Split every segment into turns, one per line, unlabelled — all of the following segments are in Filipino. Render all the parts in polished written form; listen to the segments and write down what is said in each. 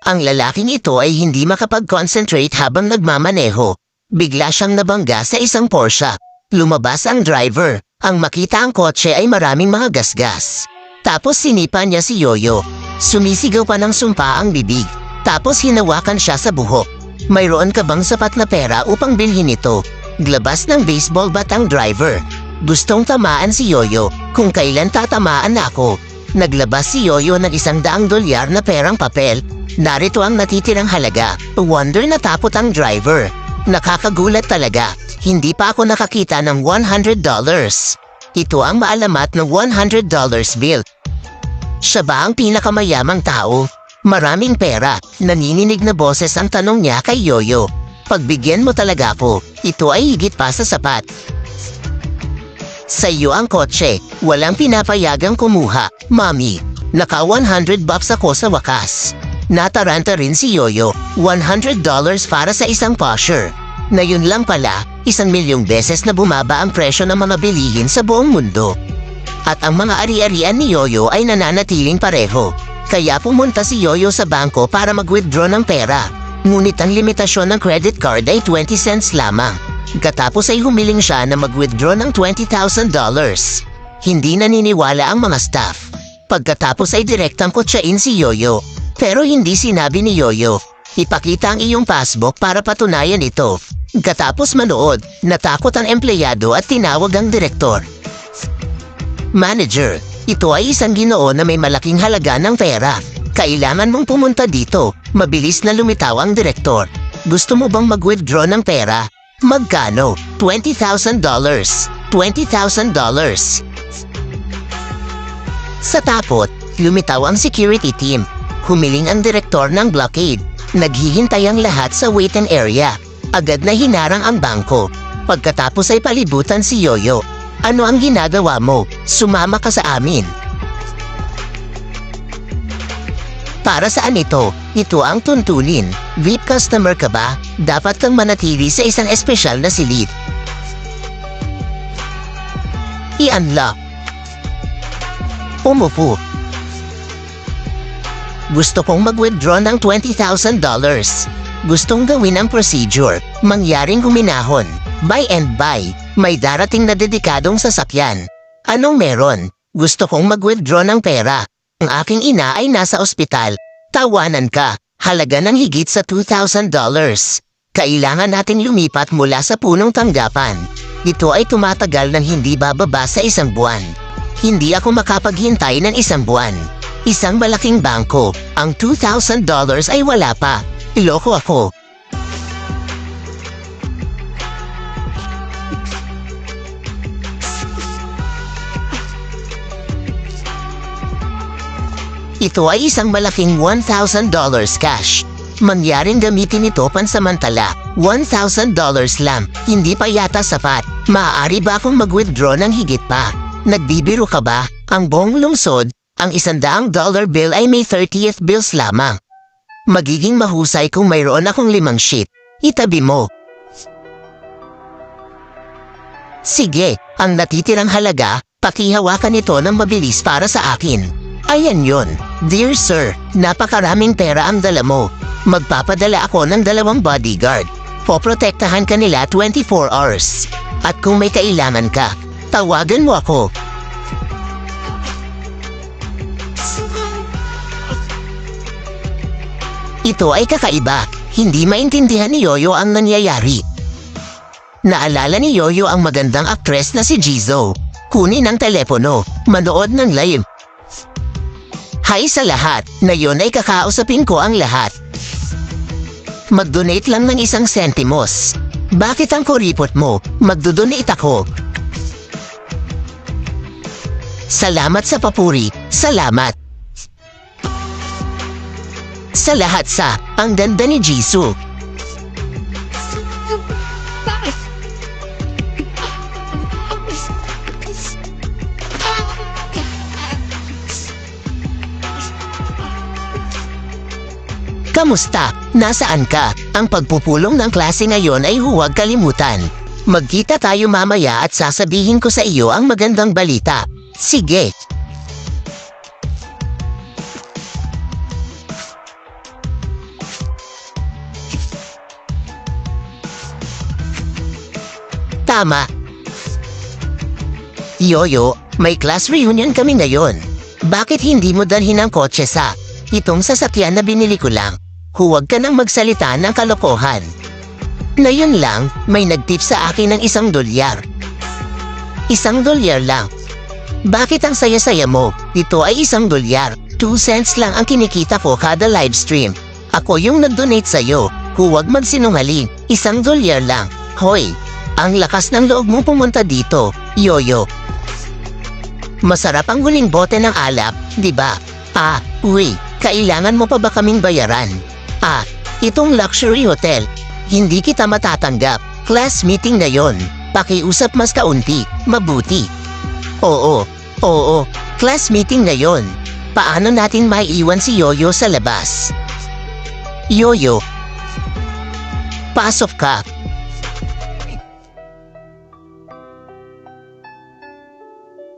Ang lalaking ito ay hindi makapag-concentrate habang nagmamaneho. Bigla siyang nabangga sa isang Porsche. Lumabas ang driver. Ang makita ang kotse ay maraming mga gasgas. Tapos sinipa niya si Yoyo. Sumisigaw pa ng sumpa ang bibig. Tapos hinawakan siya sa buhok. Mayroon ka bang sapat na pera upang bilhin ito? Glabas ng baseball bat ang driver. Gustong tamaan si Yoyo kung kailan tatamaan na ako. Naglabas si Yoyo ng $100 na perang papel. Narito ang natitirang halaga. Wonder na tapot ang driver. Nakakagulat talaga. Hindi pa ako nakakita ng $100. Ito ang maalamat na $100 bill. Siya ba ang pinakamayamang tao? Maraming pera. Nanininig na boses ang tanong niya kay Yoyo. Pagbigyan mo talaga ako. Ito ay higit pa sa sapat. Sa iyo ang kotse. Walang pinapayagang kumuha. Mami, naka $100 ako sa wakas. Nataranta rin si Yoyo. $100 para sa isang pusher. Na yun lang pala, 1,000,000 beses na bumaba ang presyo ng mga bilihin sa buong mundo. At ang mga ari-arian ni Yoyo ay nananatiling pareho. Kaya pumunta si Yoyo sa bangko para mag-withdraw ng pera. Ngunit ang limitasyon ng credit card ay 20 cents lamang. Katapos ay humiling siya na mag-withdraw ng $20,000. Hindi naniniwala ang mga staff. Pagkatapos ay direktang kotsain si Yoyo. Pero hindi sinabi ni Yoyo. Ipakita ang iyong passbook para patunayan ito. Katapos manood, natakot ang empleyado at tinawag ang direktor. Manager, ito ay isang Ginoo na may malaking halaga ng pera. Kailangan mong pumunta dito. Mabilis na lumitaw ang direktor. Gusto mo bang mag-withdraw ng pera? Magkano? $20,000. $20,000. Sa takot, lumitaw ang security team. Humiling ang direktor ng blockade. Naghihintay ang lahat sa waiting area. Agad na hinarang ang bangko. Pagkatapos ay palibutan si Yoyo. Ano ang ginagawa mo? Sumama ka sa amin. Para saan ito? Ito ang tuntunin. VIP customer ka ba? Dapat kang manatili sa isang espesyal na silid. I-unlock. Umupo. Gusto kong mag-withdraw ng $20,000. Gustong gawin ang procedure. Mangyaring huminahon. Buy and buy. May darating na dedikadong sasakyan. Anong meron? Gusto kong mag-withdraw ng pera. Ang aking ina ay nasa ospital. Tawanan ka. Halaga ng higit sa $2,000. Kailangan nating lumipat mula sa punong tanggapan. Ito ay tumatagal ng hindi bababa sa isang buwan. Hindi ako makapaghintay ng isang buwan. Isang malaking bangko. Ang $2,000 ay wala pa. Iloko ako. Ito ay isang malaking $1,000 cash. Mangyaring gamitin ito pansamantala. $1,000 lang. Hindi pa yata sapat. Maaari ba akong mag-withdraw ng higit pa? Nagbibiro ka ba? Ang buong lungsod, ang $100 bill ay may 30th bills lamang. Magiging mahusay kung mayroon akong 5 sheet. Itabi mo. Sige, ang natitirang halaga, pakihawakan ito ng mabilis para sa akin. Ayan yon. Dear sir, napakaraming pera ang dala mo. Magpapadala ako ng 2 bodyguard. Poprotektahan ka nila 24 hours. At kung may kailangan ka, tawagan mo ako. Ito ay kakaiba. Hindi maintindihan ni Yoyo ang nangyayari. Naalala ni Yoyo ang magandang aktres na si Jizzo. Kunin ang telepono. Manood ng live. Hi sa lahat. Ngayon ay kakausapin ko ang lahat. Mag-donate lang ng 1 sentimos. Bakit ang kuripot mo? Magdodonate ako. Salamat sa papuri. Salamat. Sa lahat sa, ang ganda ni Jisoo. Kamusta? Nasaan ka? Ang pagpupulong ng klase ngayon ay huwag kalimutan. Magkita tayo mamaya at sasabihin ko sa iyo ang magandang balita. Sige. Tama. Yoyo, may class reunion kami ngayon. Bakit hindi mo dalhin ang kotse sa itong sasakyan na binili ko lang? Huwag ka nang magsalita ng kalokohan. Ngayon lang, may nagtip sa akin ng $1. $1 lang. Bakit ang saya-saya mo? Ito ay $1. 2 cents lang ang kinikita ko kada livestream. Ako yung nag-donate sa'yo. Huwag magsinungaling. $1 lang. Hoy, ang lakas ng loob mo pumunta dito, Yoyo. Masarap ang huling bote ng alak, di ba? Uy, kailangan mo pa ba kaming bayaran? Itong luxury hotel. Hindi kita matatanggap. Class meeting na yon. Pakiusap mas kaunti, mabuti. Oo. Class meeting na yon. Paano natin maiiwan si Yoyo sa labas? Yoyo, pasok ka.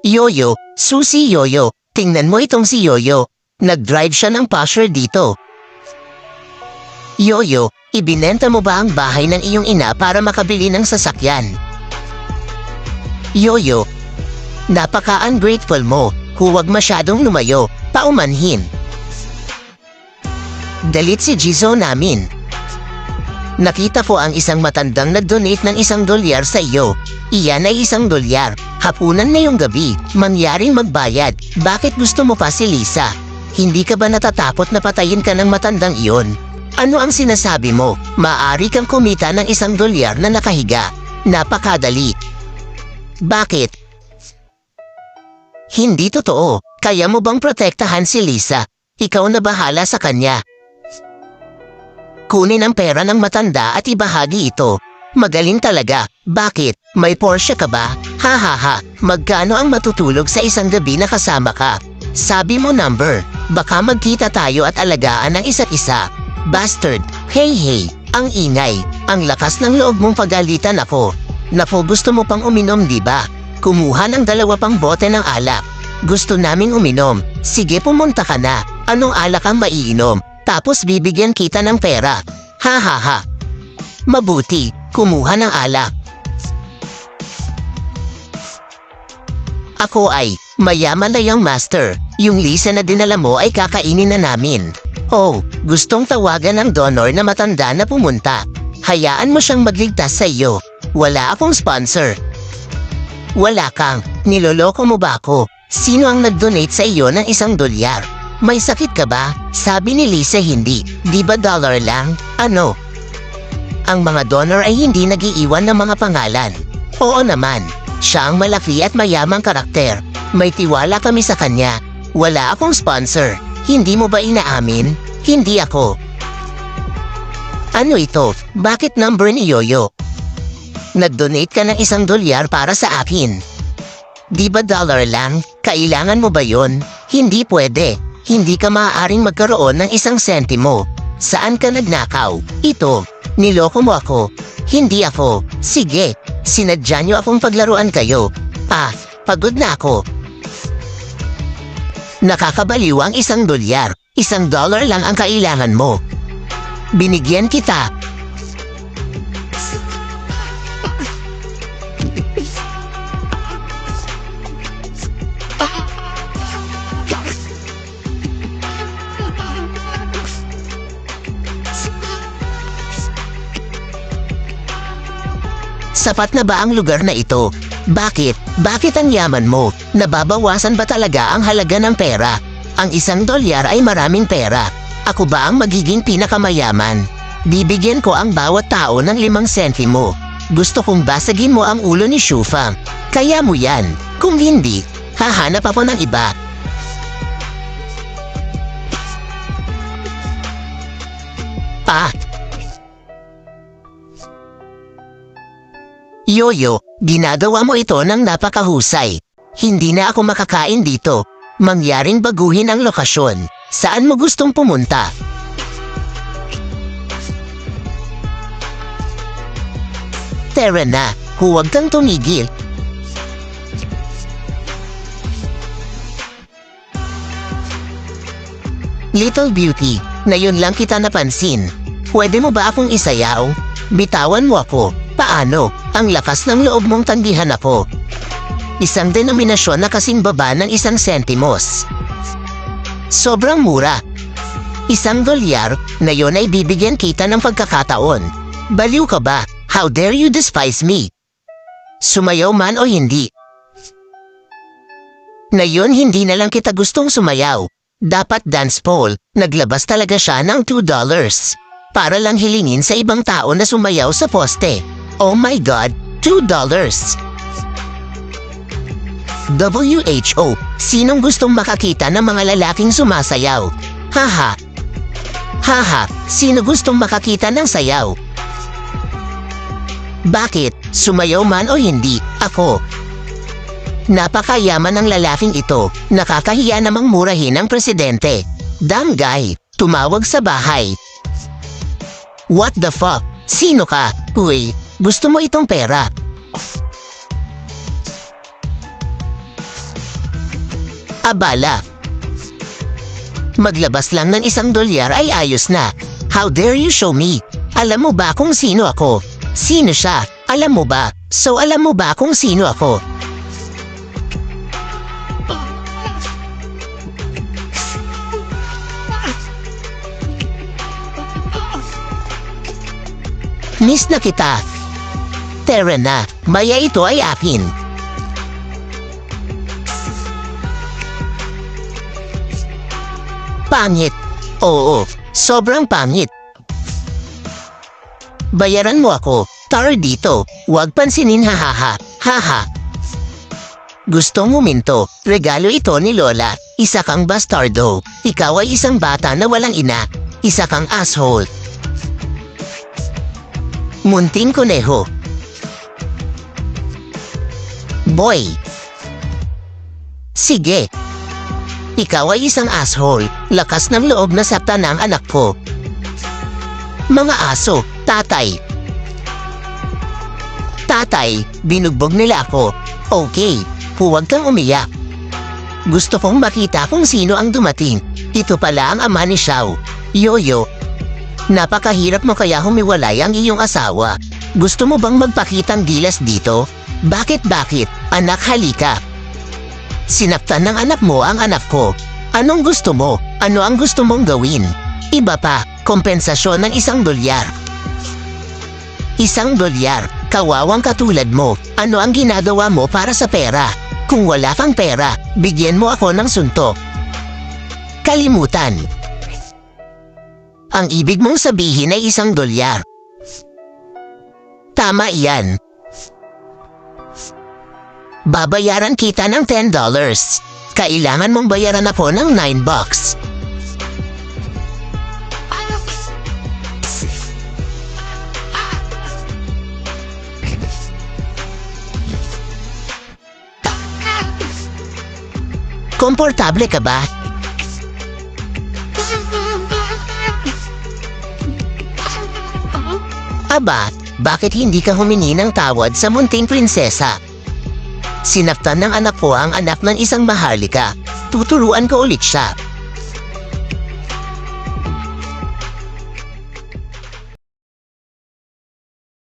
Yoyo, susi Yoyo, tingnan mo itong si Yoyo. Nag-drive siya ng pusher dito. Yoyo, ibinenta mo ba ang bahay ng iyong ina para makabili ng sasakyan? Yoyo, napaka-ungrateful mo. Huwag masyadong lumayo, paumanhin. Dalit si Jizo namin. Nakita ko ang isang matandang nag-donate ng $1 sa iyo. Iyan ay $1. Hapunan na yung gabi, mangyaring magbayad. Bakit gusto mo pa si Lisa? Hindi ka ba natatakot na patayin ka ng matandang iyon? Ano ang sinasabi mo? Maaari kang kumita ng $1 na nakahiga. Napakadali. Bakit? Hindi totoo. Kaya mo bang protektahan si Lisa? Ikaw na bahala sa kanya. Kunin ang pera ng matanda at ibahagi ito. Magaling talaga. Bakit? May Porsche ka ba? Ha. Magkano ang matutulog sa isang gabi na kasama ka? Sabi mo number. Baka magkita tayo at alagaan ang isa't isa. Bastard. Hey. Ang ingay. Ang lakas ng loob mong pagalitan ako. Naku, gusto mo pang uminom, di ba? Kumuha ng 2 pang bote ng alak. Gusto naming uminom. Sige, pumunta ka na. Anong alak ang maiinom? Tapos bibigyan kita ng pera. Ha. Mabuti, kumuha ng alak. Ako ay, mayaman na yung master. Yung Lisa na dinala mo ay kakainin na namin. Oh, gustong tawagan ng donor na matanda na pumunta. Hayaan mo siyang magligtas sa iyo. Wala akong sponsor. Wala kang, niloloko mo ba ako? Sino ang nag-donate sa iyo ng $1? May sakit ka ba? Sabi ni Lisa hindi. Di ba $1 lang? Ano? Ang mga donor ay hindi nag-iiwan ng mga pangalan. Oo naman. Siya ang malaki at mayamang karakter. May tiwala kami sa kanya. Wala akong sponsor. Hindi mo ba inaamin? Hindi ako. Ano ito? Bakit number ni Yoyo? Nag-donate ka ng $1 para sa akin. Di ba $1 lang? Kailangan mo ba yon? Hindi pwede. Hindi ka maaaring magkaroon ng 1 sentimo. Saan ka nagnakaw? Ito. Niloko mo ako. Hindi ako. Sige. Sinadya niyo akong paglaruan kayo. Pagod na ako. Nakakabaliw ang $1. $1 lang ang kailangan mo. Binigyan kita. Sapat na ba ang lugar na ito? Bakit? Bakit ang yaman mo? Nababawasan ba talaga ang halaga ng pera? Ang $1 ay maraming pera. Ako ba ang magiging pinakamayaman? Bibigyan ko ang bawat tao ng 5 sentimo. Gusto kong basagin mo ang ulo ni Shufa. Kaya mo yan. Kung hindi, hahanap ako ng iba. Yoyo, ginagawa mo ito ng napakahusay. Hindi na ako makakain dito. Mangyaring baguhin ang lokasyon. Saan mo gustong pumunta? Tara na, huwag kang tumigil. Little Beauty, ngayon lang kita napansin. Pwede mo ba akong isayaw? Bitawan mo ako. Paano? Ang lakas ng loob mong tanggihan ako. Isang denominasyon na kasing baba ng 1 sentimos. Sobrang mura. $1 na yon ay bibigyan kita ng pagkakataon. Baliw ka ba? How dare you despise me? Sumayaw man o hindi. Ngayon hindi na lang kita gustong sumayaw. Dapat dance pole, naglabas talaga siya ng $2. Para lang hilingin sa ibang tao na sumayaw sa poste. Oh my God, $2. WHO, sinong gustong makakita ng mga lalaking sumasayaw? Haha. Haha, sino gustong makakita ng sayaw? Bakit? Sumayaw man o hindi, ako. Napakayaman ng lalaking ito, nakakahiya namang murahin ang presidente. Damn guy, tumawag sa bahay. What the fuck? Sino ka? Uy, gusto mo itong pera? Abala. Maglabas lang ng $1 ay ayos na. How dare you show me? Alam mo ba kung sino ako? Sino siya? Alam mo ba? So alam mo ba kung sino ako? Miss na kita. Tara na, maya ito ay akin. Pangit. Oo, sobrang pangit. Bayaran mo ako. Tar dito. Huwag pansinin hahaha. Haha. Gustong huminto. Regalo ito ni Lola. Isa kang bastardo. Ikaw ay isang bata na walang ina. Isa kang asshole. Munting kuneho. Boy. Sige. Ikaw ay isang asshole. Lakas ng loob na saktan ng anak ko. Mga aso, tatay. Tatay, binugbog nila ako. Okay, huwag kang umiyak. Gusto kong makita kung sino ang dumating. Ito pala ang ama ni Xiao. Yoyo. Napakahirap mo kaya humiwalay ang iyong asawa. Gusto mo bang magpakitang gilas dito? Bakit? Anak, halika. Sinaktan ng anak mo ang anak ko. Anong gusto mo? Ano ang gusto mong gawin? Iba pa, kompensasyon ng $1. $1. Kawawang katulad mo. Ano ang ginagawa mo para sa pera? Kung wala kang pera, bigyan mo ako ng suntok. Kalimutan. Ang ibig mong sabihin ay $1. Tama iyan. Babayaran kita ng $10. Kailangan mong bayaran ako ng $9. Komportable ka ba? Aba, bakit hindi ka humingi ng tawad sa munting prinsesa? Sinaktan ng anak ko ang anak ng isang maharlika. Tuturuan ko ulit siya.